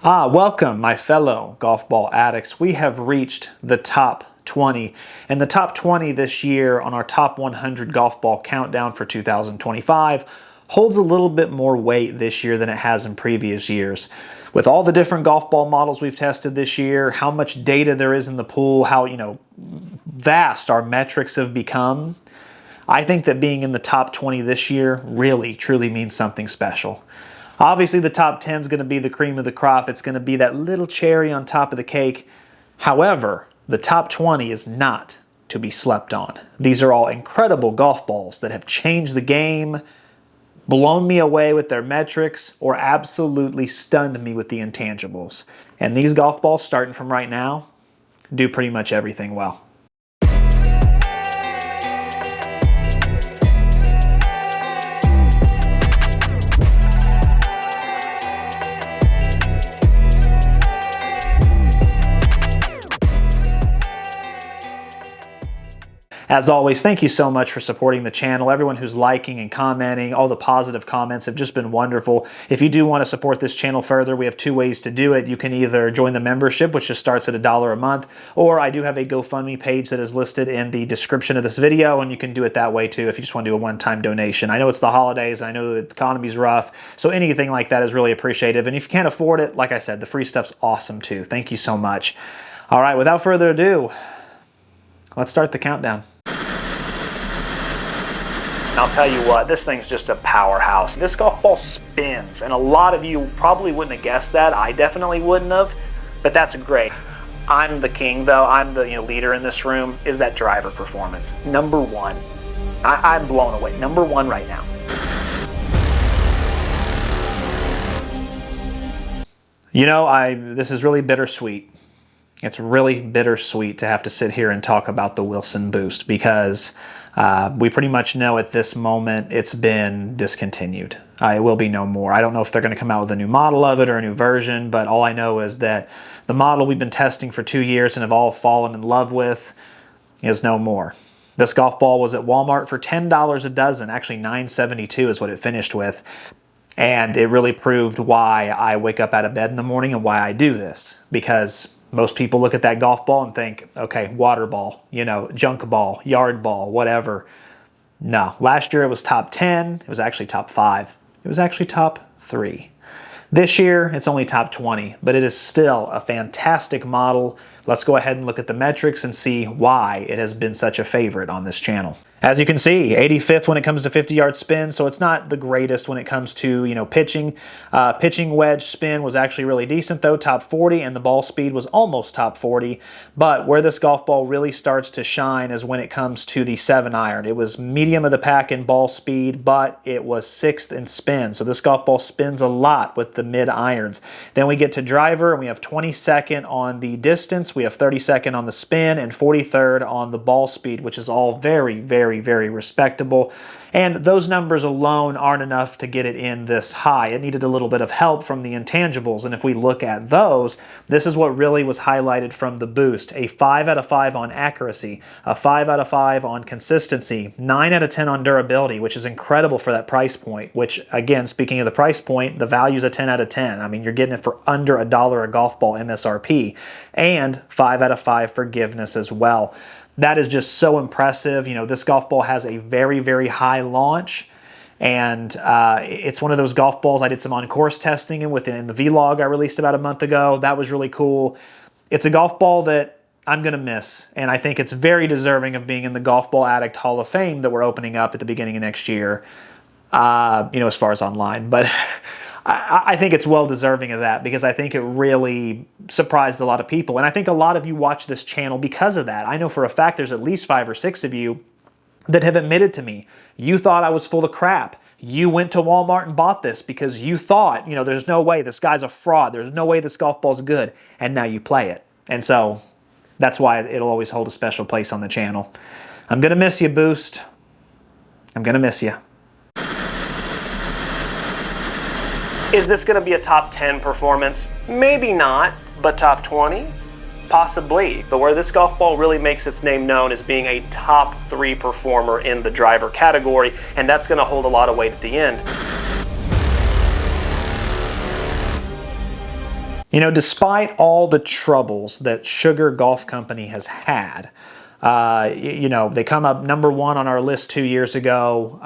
Welcome, my fellow golf ball addicts. We have reached the top 20, and the top 20 this year on our top 100 golf ball countdown for 2025 holds a little bit more weight this year than it has in previous years. With all the different golf ball models we've tested this year, how much data there is in the pool, how vast our metrics have become, I think that being in the top 20 this year really, truly means something special. Obviously, the top 10 is going to be the cream of the crop. It's going to be that little cherry on top of the cake. However, the top 20 is not to be slept on. These are all incredible golf balls that have changed the game, blown me away with their metrics, or absolutely stunned me with the intangibles. And these golf balls, starting from right now, do pretty much everything well. As always, thank you so much for supporting the channel. Everyone who's liking and commenting, all the positive comments have just been wonderful. If you do want to support this channel further, we have two ways to do it. You can either join the membership, which just starts at $1 a month, or I do have a GoFundMe page that is listed in the description of this video, and you can do it that way too if you just want to do a one-time donation. I know it's the holidays, I know the economy's rough, so anything like that is really appreciative. And if you can't afford it, like I said, the free stuff's awesome too. Thank you so much. All right, without further ado, let's start the countdown. I'll tell you what, this thing's just a powerhouse. This golf ball spins, and a lot of you probably wouldn't have guessed that. I definitely wouldn't have, but that's great. I'm the king, though. I'm the leader in this room, is that driver performance. Number one. I'm blown away. Number one right now. This is really bittersweet. It's really bittersweet to have to sit here and talk about the Wilson Boost because we pretty much know at this moment it's been discontinued. It will be no more. I don't know if they're going to come out with a new model of it or a new version, but all I know is that the model we've been testing for 2 years and have all fallen in love with is no more. This golf ball was at Walmart for $10 a dozen. Actually, $9.72 is what it finished with. And it really proved why I wake up out of bed in the morning and why I do this. Because most people look at that golf ball and think, okay, water ball, junk ball, yard ball, whatever. No, last year it was top 10. It was actually top 5. It was actually top 3. This year, it's only top 20, but it is still a fantastic model. Let's go ahead and look at the metrics and see why it has been such a favorite on this channel. As you can see, 85th when it comes to 50-yard spin, so it's not the greatest when it comes to, pitching. Pitching wedge spin was actually really decent, though, top 40, and the ball speed was almost top 40. But where this golf ball really starts to shine is when it comes to the 7-iron. It was medium of the pack in ball speed, but it was 6th in spin. So this golf ball spins a lot with the mid-irons. Then we get to driver, and we have 22nd on the distance, we have 32nd on the spin, and 43rd on the ball speed, which is all very, very, very respectable. And those numbers alone aren't enough to get it in this high. It needed a little bit of help from the intangibles. And if we look at those, this is what really was highlighted from the Boost. A 5 out of 5 on accuracy, a 5 out of 5 on consistency, 9 out of 10 on durability, which is incredible for that price point, which, again, speaking of the price point, the value's a 10 out of 10. I mean, you're getting it for under $1 a golf ball MSRP, and 5 out of 5 forgiveness as well. That is just so impressive. This golf ball has a very, very high launch, and it's one of those golf balls I did some on-course testing in the vlog I released about a month ago. That was really cool. It's a golf ball that I'm going to miss, and I think it's very deserving of being in the Golf Ball Addict Hall of Fame that we're opening up at the beginning of next year, as far as online. But I think it's well deserving of that because I think it really surprised a lot of people. And I think a lot of you watch this channel because of that. I know for a fact there's at least 5 or 6 of you that have admitted to me, you thought I was full of crap. You went to Walmart and bought this because you thought, there's no way this guy's a fraud. There's no way this golf ball's good. And now you play it. And so that's why it'll always hold a special place on the channel. I'm going to miss you, Boost. I'm going to miss you. Is this going to be a top 10 performance? Maybe not, but top 20? Possibly. But where this golf ball really makes its name known is being a top 3 performer in the driver category, and that's going to hold a lot of weight at the end. You know, despite all the troubles that Sugar Golf Company has had, you know, they come up #1 on our list 2 years ago.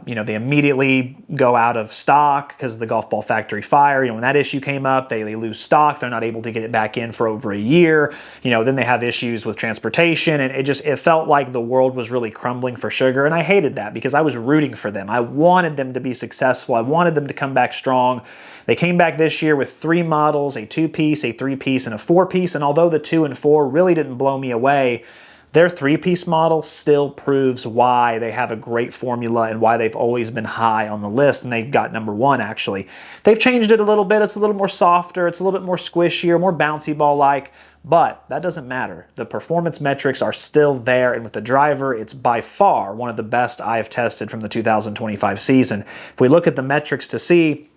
You know, they immediately go out of stock because of the Golf Ball Factory fire. You know, when that issue came up, they lose stock. They're not able to get it back in for over a year. You know, then they have issues with transportation, and it felt like the world was really crumbling for Sugar, and I hated that because I was rooting for them. I wanted them to be successful. I wanted them to come back strong. They came back this year with 3 models, a 2-piece, a 3-piece, and a 4-piece, and although the 2 and 4 really didn't blow me away, their 3-piece model still proves why they have a great formula and why they've always been high on the list, and they've got #1 actually. They've changed it a little bit. It's a little more softer. It's a little bit more squishier, more bouncy ball-like, but that doesn't matter. The performance metrics are still there, and with the driver, it's by far one of the best I have tested from the 2025 season. If we look at the metrics to see,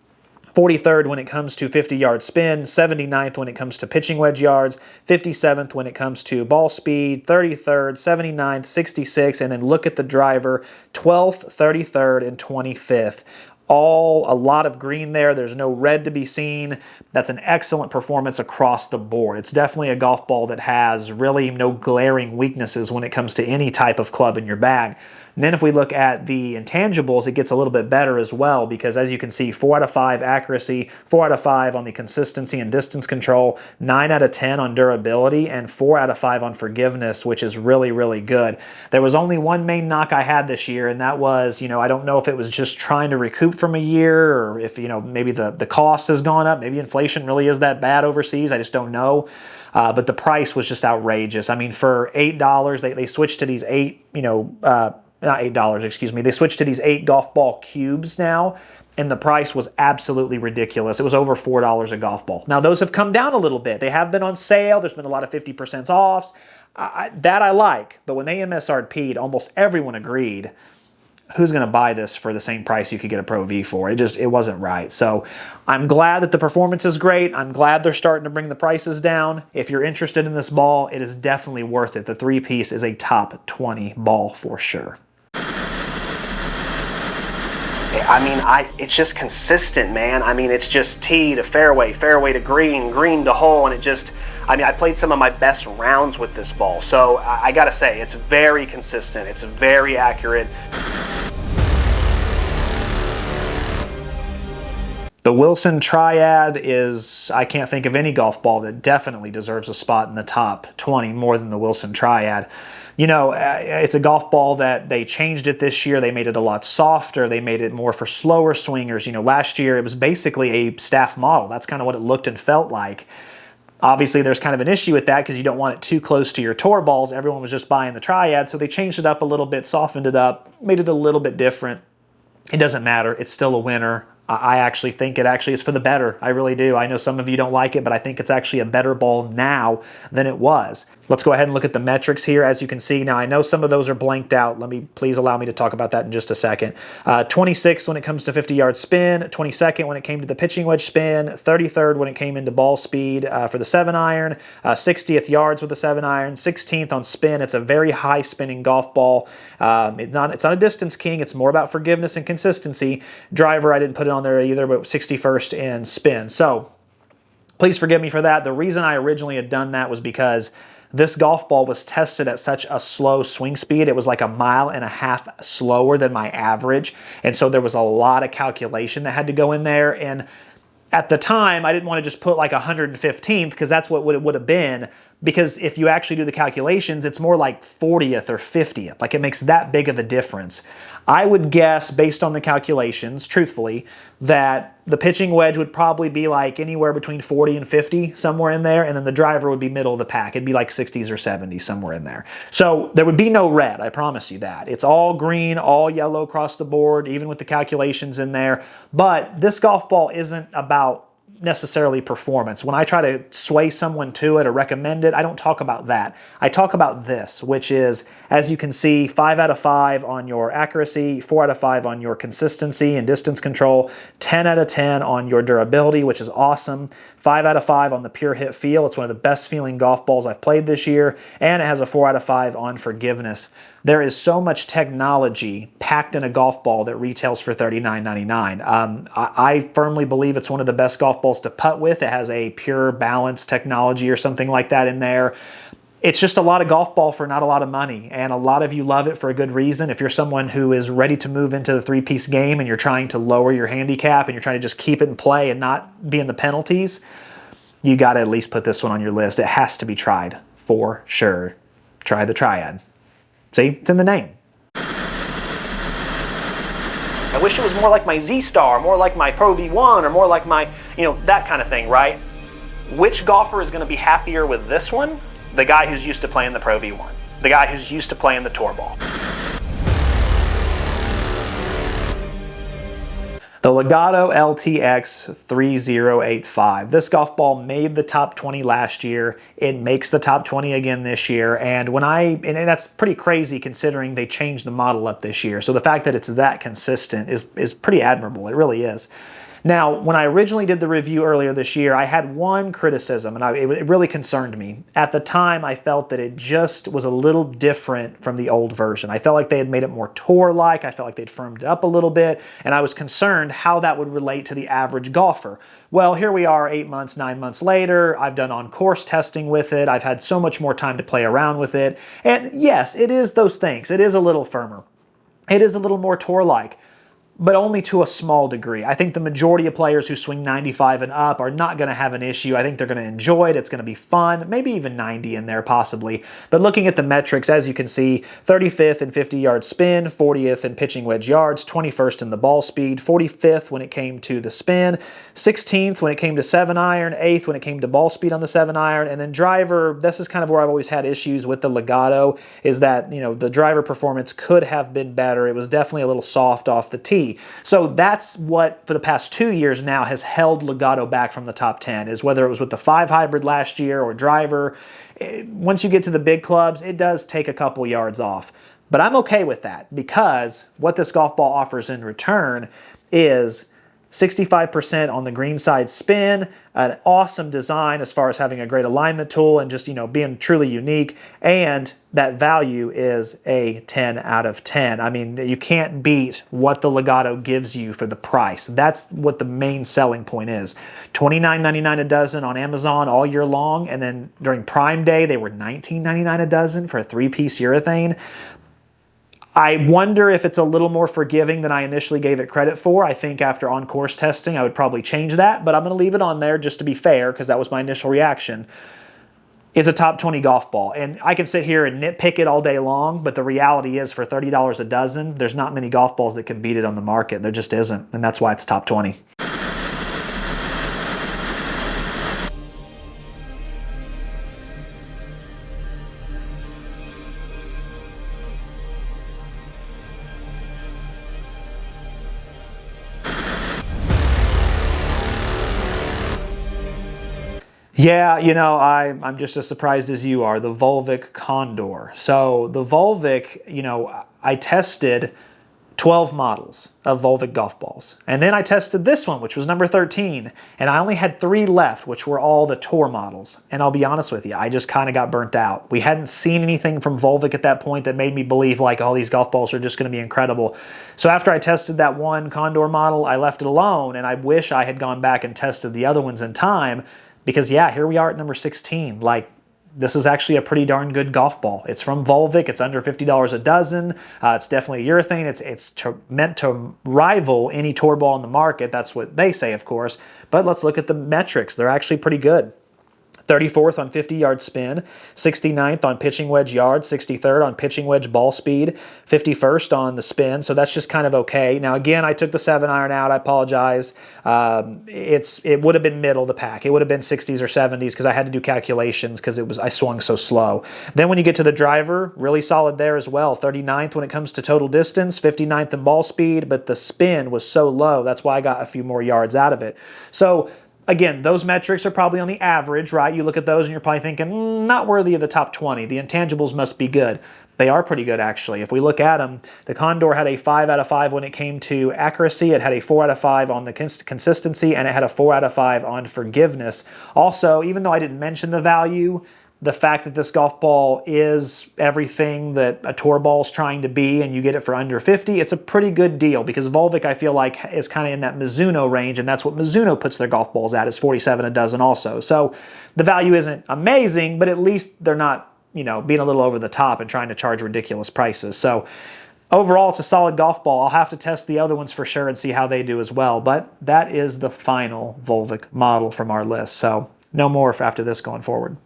43rd when it comes to 50-yard spin, 79th when it comes to pitching wedge yards, 57th when it comes to ball speed, 33rd, 79th, 66th, and then look at the driver, 12th, 33rd, and 25th. All a lot of green there. There's no red to be seen. That's an excellent performance across the board. It's definitely a golf ball that has really no glaring weaknesses when it comes to any type of club in your bag. And then if we look at the intangibles, it gets a little bit better as well because as you can see, 4 out of 5 accuracy, 4 out of 5 on the consistency and distance control, 9 out of 10 on durability, and 4 out of 5 on forgiveness, which is really, really good. There was only one main knock I had this year, and that was, you know, I don't know if it was just trying to recoup from a year or if, you know, maybe the cost has gone up. Maybe inflation really is that bad overseas. I just don't know. But the price was just outrageous. I mean, for $8, they switched to these 8, you know, not $8, excuse me. They switched to these 8 golf ball cubes now, and the price was absolutely ridiculous. It was over $4 a golf ball. Now, those have come down a little bit. They have been on sale. There's been a lot of 50% offs. That I like, but when they MSRP'd, almost everyone agreed, who's going to buy this for the same price you could get a Pro V for? It wasn't right. So I'm glad that the performance is great. I'm glad they're starting to bring the prices down. If you're interested in this ball, it is definitely worth it. The 3-piece is a top 20 ball for sure. I mean, it's just consistent, man. I mean, it's just tee to fairway, fairway to green, green to hole, and it just, I mean, I played some of my best rounds with this ball. So I gotta say, it's very consistent. It's very accurate. The Wilson Triad is, I can't think of any golf ball that definitely deserves a spot in the top 20 more than the Wilson Triad. You know, it's a golf ball that they changed it this year. They made it a lot softer. They made it more for slower swingers. You know, last year it was basically a staff model. That's kind of what it looked and felt like. Obviously, there's kind of an issue with that because you don't want it too close to your tour balls. Everyone was just buying the Triad, so they changed it up a little bit, softened it up, made it a little bit different. It doesn't matter. It's still a winner. I actually think it actually is for the better. I really do. I know some of you don't like it, but I think it's actually a better ball now than it was. Let's go ahead and look at the metrics here. As you can see, now I know some of those are blanked out. Please allow me to talk about that in just a second. 26th when it comes to 50-yard spin, 22nd when it came to the pitching wedge spin, 33rd when it came into ball speed for the 7-iron, 60th yards with the 7-iron, 16th on spin. It's a very high spinning golf ball. It's not a distance king. It's more about forgiveness and consistency. Driver, I didn't put it on there either, but 61st in spin. So please forgive me for that. The reason I originally had done that was because this golf ball was tested at such a slow swing speed. It was like 1.5 miles slower than my average. And so there was a lot of calculation that had to go in there. And at the time, I didn't want to just put like 115th because that's what it would have been. Because if you actually do the calculations, it's more like 40th or 50th. Like it makes that big of a difference. I would guess, based on the calculations, truthfully, that the pitching wedge would probably be like anywhere between 40 and 50, somewhere in there, and then the driver would be middle of the pack. It'd be like 60s or 70s, somewhere in there. So there would be no red, I promise you that. It's all green, all yellow across the board, even with the calculations in there. But this golf ball isn't about necessarily performance. When I try to sway someone to it or recommend it, I don't talk about that. I talk about this, which is, as you can see, 5 out of 5 on your accuracy, 4 out of 5 on your consistency and distance control, 10 out of 10 on your durability, which is awesome, 5 out of 5 on the pure hit feel. It's one of the best feeling golf balls I've played this year, and it has a 4 out of 5 on forgiveness. There is so much technology packed in a golf ball that retails for $39.99. I firmly believe it's one of the best golf balls to putt with. It has a pure balance technology or something like that in there. It's just a lot of golf ball for not a lot of money, and a lot of you love it for a good reason. If you're someone who is ready to move into the three-piece game and you're trying to lower your handicap and you're trying to just keep it in play and not be in the penalties, you got to at least put this one on your list. It has to be tried for sure. Try the Triad. See, it's in the name. I wish it was more like my Z-Star, more like my Pro V1, or more like my, that kind of thing, right? Which golfer is going to be happier with this one? The guy who's used to playing the Pro V1. The guy who's used to playing the tour ball. The Legato LTX 3085. This golf ball made the top 20 last year. It makes the top 20 again this year. And that's pretty crazy considering they changed the model up this year. So the fact that it's that consistent is pretty admirable. It really is. Now, when I originally did the review earlier this year, I had one criticism, and it really concerned me. At the time, I felt that it just was a little different from the old version. I felt like they had made it more tour-like. I felt like they'd firmed it up a little bit, and I was concerned how that would relate to the average golfer. Well, here we are 8 months, 9 months later. I've done on-course testing with it. I've had so much more time to play around with it. And yes, it is those things. It is a little firmer. It is a little more tour-like, but only to a small degree. I think the majority of players who swing 95 and up are not going to have an issue. I think they're going to enjoy it. It's going to be fun, maybe even 90 in there possibly. But looking at the metrics, as you can see, 35th in 50-yard spin, 40th in pitching wedge yards, 21st in the ball speed, 45th when it came to the spin, 16th when it came to 7-iron, 8th when it came to ball speed on the 7-iron, and then driver, this is kind of where I've always had issues with the Legato, is that, the driver performance could have been better. It was definitely a little soft off the tee. So that's what, for the past 2 years now, has held Legato back from the top 10, is whether it was with the 5 hybrid last year or driver. Once you get to the big clubs, it does take a couple yards off. But I'm okay with that, because what this golf ball offers in return is 65% on the green side spin, an awesome design as far as having a great alignment tool and just, being truly unique. And that value is a 10 out of 10. I mean, you can't beat what the Legato gives you for the price. That's what the main selling point is. $29.99 a dozen on Amazon all year long. And then during Prime Day, they were $19.99 a dozen for a 3-piece urethane. I wonder if it's a little more forgiving than I initially gave it credit for. I think after on-course testing, I would probably change that, but I'm going to leave it on there just to be fair, because that was my initial reaction. It's a top 20 golf ball, and I can sit here and nitpick it all day long, but the reality is for $30 a dozen, there's not many golf balls that can beat it on the market. There just isn't, and that's why it's top 20. Yeah, I'm just as surprised as you are, the Volvik Condor. So the Volvik, I tested 12 models of Volvik golf balls. And then I tested this one, which was number 13. And I only had 3 left, which were all the tour models. And I'll be honest with you, I just kind of got burnt out. We hadn't seen anything from Volvik at that point that made me believe like, oh, these golf balls are just going to be incredible. So after I tested that one Condor model, I left it alone. And I wish I had gone back and tested the other ones in time. Because yeah, here we are at number 16. Like, this is actually a pretty darn good golf ball. It's from Volvik. It's under $50 a dozen. It's definitely a urethane. It's meant to rival any tour ball in the market. That's what they say, of course. But let's look at the metrics. They're actually pretty good. 34th on 50-yard spin, 69th on pitching wedge yards, 63rd on pitching wedge ball speed, 51st on the spin, so that's just kind of okay. Now again, I took the 7-iron out, I apologize. It would have been middle of the pack. It would have been 60s or 70s because I had to do calculations because I swung so slow. Then when you get to the driver, really solid there as well. 39th when it comes to total distance, 59th in ball speed, but the spin was so low, that's why I got a few more yards out of it. So again, those metrics are probably on the average, right? You look at those and you're probably thinking, not worthy of the top 20. The intangibles must be good. They are pretty good, actually. If we look at them, the Condor had a 5 out of 5 when it came to accuracy. It had a 4 out of 5 on the consistency, and it had a 4 out of 5 on forgiveness. Also, even though I didn't mention the value, the fact that this golf ball is everything that a tour ball is trying to be and you get it for under 50, it's a pretty good deal because Volvik, I feel like, is kind of in that Mizuno range, and that's what Mizuno puts their golf balls at, is 47 a dozen also. So the value isn't amazing, but at least they're not, you know, being a little over the top and trying to charge ridiculous prices. So overall, it's a solid golf ball. I'll have to test the other ones for sure and see how they do as well, but that is the final Volvik model from our list. So no more after this going forward.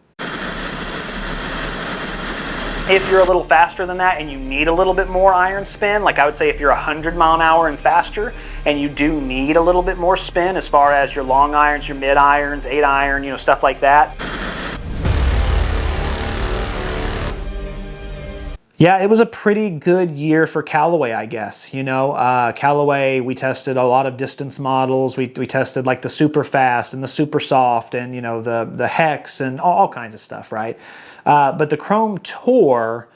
If you're a little faster than that and you need a little bit more iron spin, like I would say if you're 100 mile an hour and faster and you do need a little bit more spin as far as your long irons, your mid irons, 8 iron, you know, stuff like that. Yeah, it was a pretty good year for Callaway, I guess. You know, Callaway, we tested a lot of distance models. We tested like the super fast and the super soft and, you know, the Hex and all kinds of stuff, right? But the Chrome Tour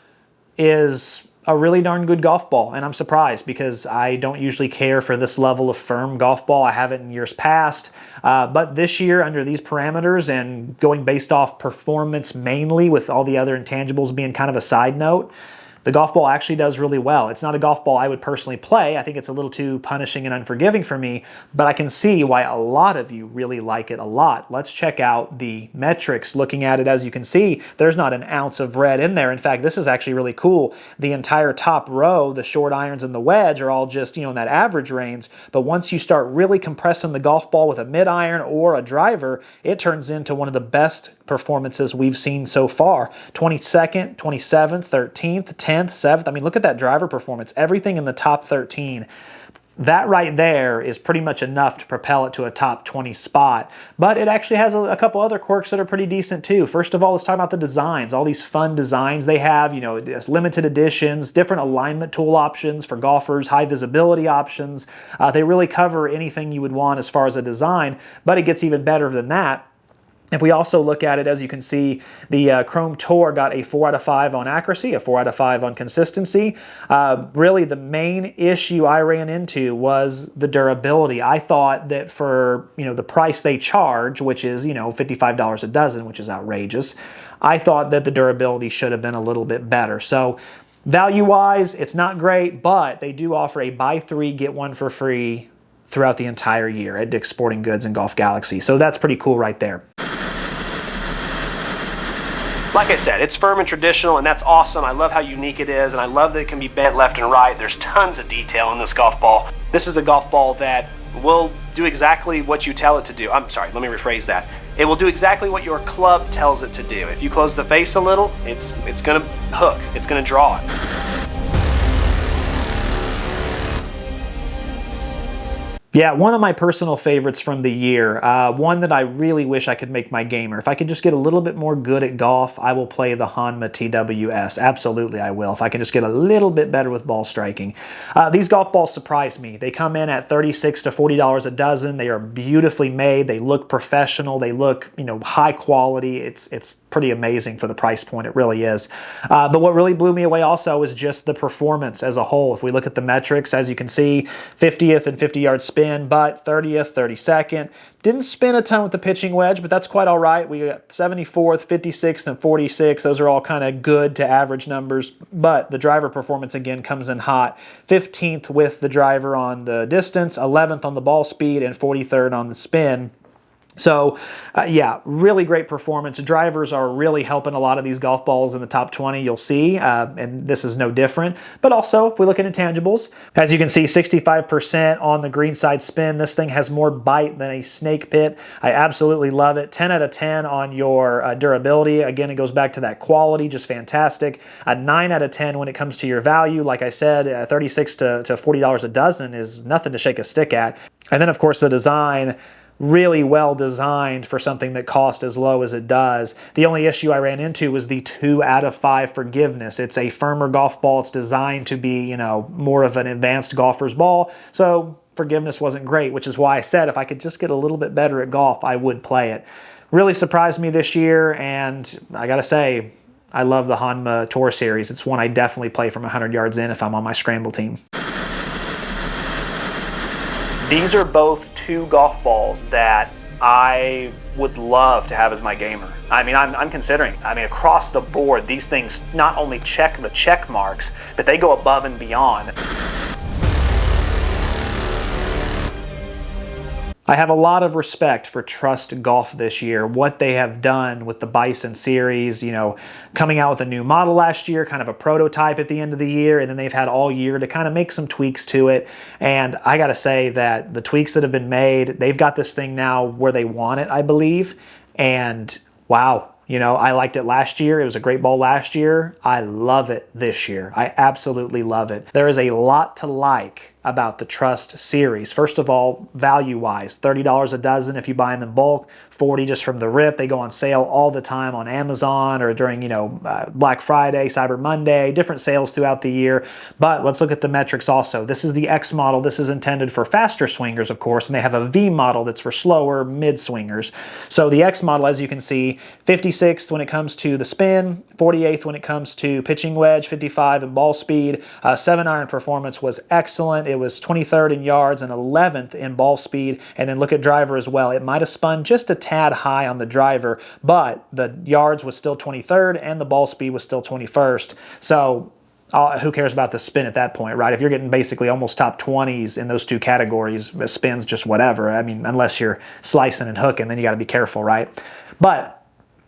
is a really darn good golf ball, and I'm surprised because I don't usually care for this level of firm golf ball. I haven't in years past, but this year under these parameters and going based off performance mainly with all the other intangibles being kind of a side note, the golf ball actually does really well. It's not a golf ball I would personally play. I think it's a little too punishing and unforgiving for me, but I can see why a lot of you really like it a lot. Let's check out the metrics. Looking at it, as you can see, there's not an ounce of red in there. In fact, this is actually really cool. The entire top row, the short irons and the wedge are all just, you know, in that average range, but once you start really compressing the golf ball with a mid iron or a driver, it turns into one of the best performances we've seen so far. 22nd, 27th, 13th, 10th, 7th. I mean, look at that driver performance. Everything in the top 13. That right there is pretty much enough to propel it to a top 20 spot. But it actually has a couple other quirks that are pretty decent too. First of all, let's talk about the designs. All these fun designs they have, you know, limited editions, different alignment tool options for golfers, high visibility options. They really cover anything you would want as far as a design, but it gets even better than that. If we also look at it, as you can see, the Chrome Tour got a 4 out of 5 on accuracy, a 4 out of 5 on consistency. Really, the main issue I ran into was the durability. I thought that for, you know, the price they charge, which is, you know, $55 a dozen, which is outrageous, I thought that the durability should have been a little bit better. So value-wise, it's not great, but they do offer a buy 3, get 1 for free throughout the entire year at Dick's Sporting Goods and Golf Galaxy. So that's pretty cool right there. Like I said, it's firm and traditional, and that's awesome. I love how unique it is, and I love that it can be bent left and right. There's tons of detail in this golf ball. This is a golf ball that will do exactly what you tell it to do. I'm sorry, let me rephrase that. It will do exactly what your club tells it to do. If you close the face a little, it's gonna hook, it's gonna draw it. Yeah, one of my personal favorites from the year, one that I really wish I could make my gamer. If I could just get a little bit more good at golf, I will play the Hanma TWS. Absolutely, I will. If I can just get a little bit better with ball striking. These golf balls surprise me. They come in at $36 to $40 a dozen. They are beautifully made. They look professional. They look, you know, high quality. It's pretty amazing for the price point. It really is. But what really blew me away also is just the performance as a whole. If we look at the metrics, as you can see, 50th and 50-yard spin, but 30th, 32nd. Didn't spin a ton with the pitching wedge, but that's quite all right. We got 74th, 56th, and 46th. Those are all kind of good to average numbers, but the driver performance again comes in hot. 15th with the driver on the distance, 11th on the ball speed, and 43rd on the spin. So, yeah, really great performance. Drivers are really helping a lot of these golf balls in the top 20, you'll see, and this is no different. But also, if we look at intangibles, as you can see, 65% on the green side spin. This thing has more bite than a snake pit. I absolutely love it. 10 out of 10 on your durability. Again, it goes back to that quality, just fantastic. A 9 out of 10 when it comes to your value. Like I said, $36 to $40 a dozen is nothing to shake a stick at. And then, of course, the design, really well designed for something that cost as low as it does. The only issue I ran into was the 2 out of 5 forgiveness. It's a firmer golf ball. It's designed to be, you know, more of an advanced golfer's ball. So forgiveness wasn't great, which is why I said if I could just get a little bit better at golf, I would play it. Really surprised me this year, and I gotta say, I love the Hanma Tour Series. It's one I definitely play from 100 yards in if I'm on my scramble team. These are both 2 golf balls that I would love to have as my gamer. I mean, I'm considering. I mean, across the board, these things not only check the check marks, but they go above and beyond. I have a lot of respect for Trust Golf this year, what they have done with the Bison series, you know, coming out with a new model last year, kind of a prototype at the end of the year, and then they've had all year to kind of make some tweaks to it. And I gotta say that the tweaks that have been made, they've got this thing now where they want it, I believe. And wow, you know, I liked it last year. It was a great ball last year. I love it this year. I absolutely love it. There is a lot to like about the Trust series. First of all, value-wise, $30 a dozen if you buy them in bulk, $40 just from the rip. They go on sale all the time on Amazon or during, you know, Black Friday, Cyber Monday, different sales throughout the year. But let's look at the metrics also. This is the X model. This is intended for faster swingers, of course, and they have a V model that's for slower mid-swingers. So the X model, as you can see, 56th when it comes to the spin, 48th when it comes to pitching wedge, 55 in ball speed. 7-iron performance was excellent. It was 23rd in yards and 11th in ball speed. And then look at driver as well. It might have spun just a tad high on the driver, but the yards was still 23rd and the ball speed was still 21st. So who cares about the spin at that point, right? If you're getting basically almost top 20s in those two categories, spins just whatever. I mean, unless you're slicing and hooking, then you got to be careful, right? But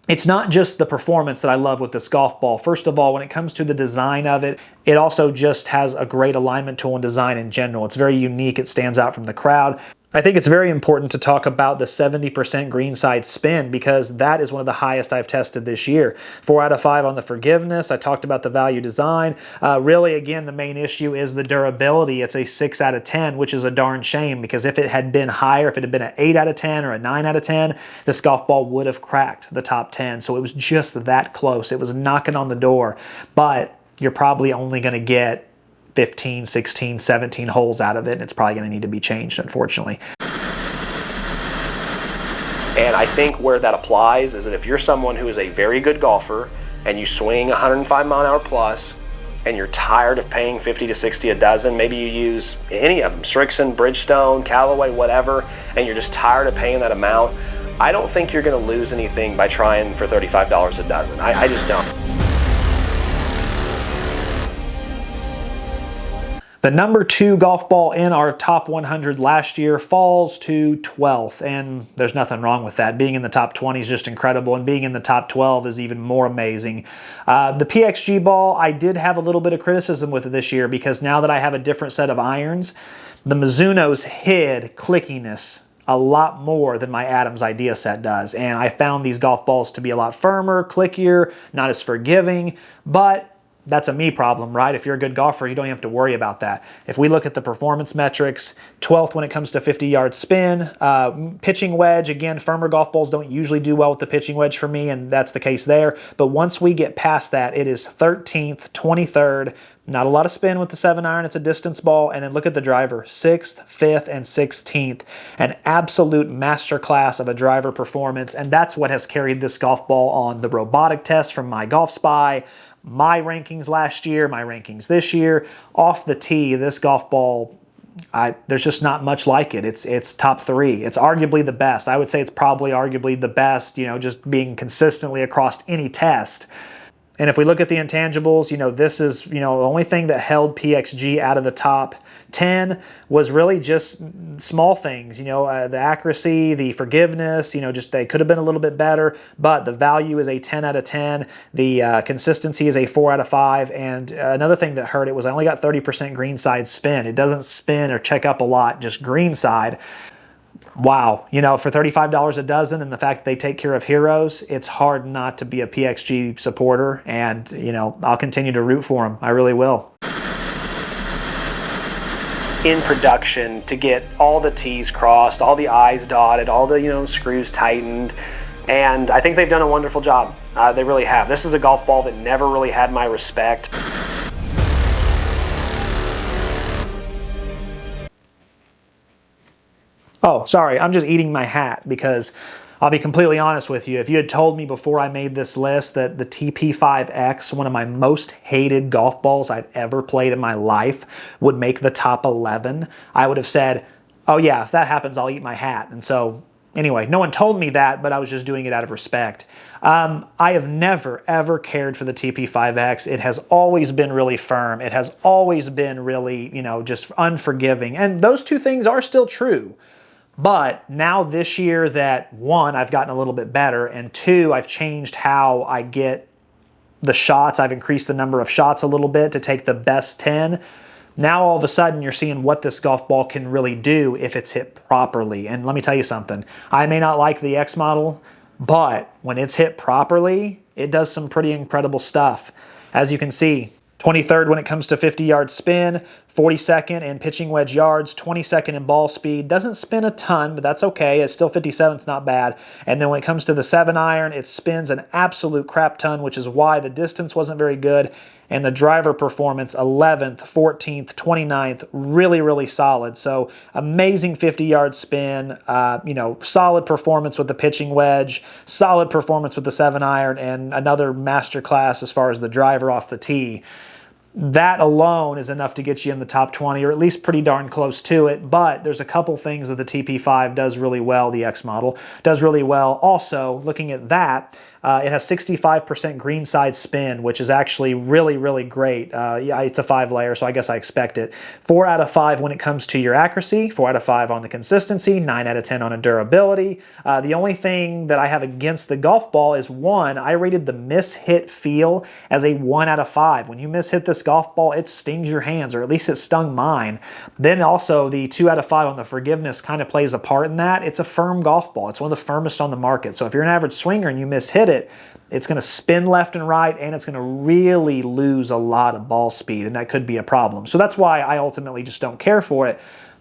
it's not just the performance that I love with this golf ball. First of all, when it comes to the design of it, it also just has a great alignment tool and design in general. It's very unique. It stands out from the crowd. I think it's very important to talk about the 70% greenside spin because that is one of the highest I've tested this year. 4 out of 5 on the forgiveness. I talked about the value design. Really, again, the main issue is the durability. It's a 6 out of 10, which is a darn shame because if it had been higher, if it had been an 8 out of 10 or a 9 out of 10, this golf ball would have cracked the top 10. So it was just that close. It was knocking on the door, but you're probably only going to get 15, 16, 17 holes out of it, and it's probably going to need to be changed, unfortunately. And I think where that applies is that if you're someone who is a very good golfer and you swing 105 mile an hour plus and you're tired of paying 50 to 60 a dozen, maybe you use any of them, Srixon, Bridgestone, Callaway, whatever, and you're just tired of paying that amount, I don't think you're going to lose anything by trying for $35 a dozen. I just don't. The number 2 golf ball in our top 100 last year falls to 12th, and there's nothing wrong with that. Being in the top 20 is just incredible, and being in the top 12 is even more amazing. The PXG ball, I did have a little bit of criticism with it this year because now that I have a different set of irons, the Mizuno's hid clickiness a lot more than my Adams Idea set does, and I found these golf balls to be a lot firmer, clickier, not as forgiving, but that's a me problem, right? If you're a good golfer, you don't even have to worry about that. If we look at the performance metrics, 12th when it comes to 50-yard spin. Pitching wedge, again, firmer golf balls don't usually do well with the pitching wedge for me, and that's the case there. But once we get past that, it is 13th, 23rd, not a lot of spin with the 7-iron. It's a distance ball. And then look at the driver, 6th, 5th, and 16th. An absolute masterclass of a driver performance. And that's what has carried this golf ball on the robotic test from My Golf Spy, my rankings last year, my rankings this year. Off the tee, this golf ball, there's just not much like it. It's top 3. It's arguably the best. I would say it's probably arguably the best, you know, just being consistently across any test. And if we look at the intangibles, you know, this is, you know, the only thing that held PXG out of the top 10 was really just small things, you know, the accuracy, the forgiveness, you know, just they could have been a little bit better, but the value is a 10 out of 10. The consistency is a 4 out of 5. And another thing that hurt it was I only got 30% greenside spin. It doesn't spin or check up a lot, just greenside. Wow, you know, for $35 a dozen and the fact that they take care of heroes, it's hard not to be a PXG supporter. And, you know, I'll continue to root for them. I really will. In production, to get all the T's crossed, all the I's dotted, all the, you know, screws tightened. And I think they've done a wonderful job. They really have. This is a golf ball that never really had my respect. Oh, sorry, I'm just eating my hat because I'll be completely honest with you. If you had told me before I made this list that the TP5X, one of my most hated golf balls I've ever played in my life, would make the top 11, I would have said, oh yeah, if that happens, I'll eat my hat. And so Anyway, no one told me that, but I was just doing it out of respect. I have never, ever cared for the TP5X. It has always been really firm. It has always been really, you know, just unforgiving. And those two things are still true. But now this year that, one, I've gotten a little bit better, and two, I've changed how I get the shots. I've increased the number of shots a little bit to take the best 10. Now all of a sudden you're seeing what this golf ball can really do if it's hit properly. And let me tell you something, I may not like the X model, but when it's hit properly, it does some pretty incredible stuff. As you can see, 23rd when it comes to 50-yard spin, 42nd in pitching wedge yards, 22nd in ball speed. Doesn't spin a ton, but that's okay. It's still 57, it's not bad. And then when it comes to the 7-iron, it spins an absolute crap ton, which is why the distance wasn't very good. And the driver performance, 11th, 14th, 29th, really, really solid. So amazing 50-yard spin, you know, solid performance with the pitching wedge, solid performance with the 7-iron, and another masterclass as far as the driver off the tee. That alone is enough to get you in the top 20, or at least pretty darn close to it. But there's a couple things that the TP5 does really well, the X model does really well. Also, looking at that, it has 65% greenside spin, which is actually really, really great. Yeah, it's a 5-layer, so I guess I expect it. 4 out of 5 when it comes to your accuracy, 4 out of 5 on the consistency, 9 out of 10 on a durability. The only thing that I have against the golf ball is, one, I rated the miss-hit feel as a 1 out of 5. When you miss-hit this golf ball, it stings your hands, or at least it stung mine. Then also the 2 out of 5 on the forgiveness kind of plays a part in that. It's a firm golf ball. It's one of the firmest on the market. So if you're an average swinger and you miss-hit it, it's going to spin left and right, and it's going to really lose a lot of ball speed, and that could be a problem. So that's why I ultimately just don't care for it.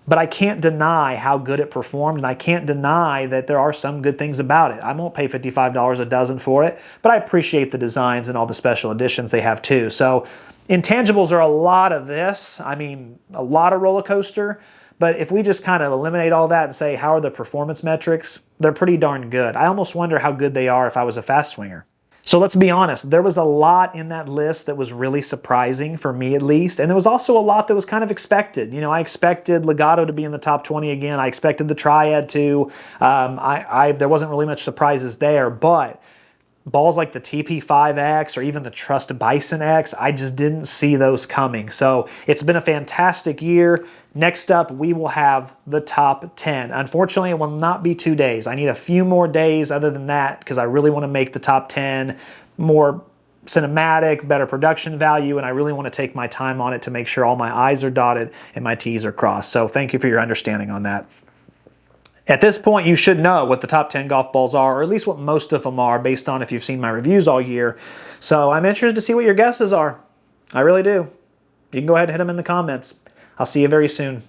But I can't deny how good it performed, and I can't deny that there are some good things about it. I won't pay $55 a dozen for it, but I appreciate the designs and all the special editions they have too. So intangibles are a lot of this. I mean, a lot of roller coaster. But if we just kind of eliminate all that and say, how are the performance metrics? They're pretty darn good. I almost wonder how good they are if I was a fast swinger. So let's be honest, there was a lot in that list that was really surprising, for me at least, and there was also a lot that was kind of expected. You know, I expected Legato to be in the top 20 again. I expected the Triad to. There wasn't really much surprises there, but balls like the TP5X or even the Trust Bison X, I just didn't see those coming. So it's been a fantastic year. Next up, we will have the top 10. Unfortunately, it will not be 2 days. I need a few more days other than that because I really want to make the top 10 more cinematic, better production value, and I really want to take my time on it to make sure all my I's are dotted and my T's are crossed. So thank you for your understanding on that. At this point, you should know what the top 10 golf balls are, or at least what most of them are, based on if you've seen my reviews all year. So I'm interested to see what your guesses are. I really do. You can go ahead and hit them in the comments. I'll see you very soon.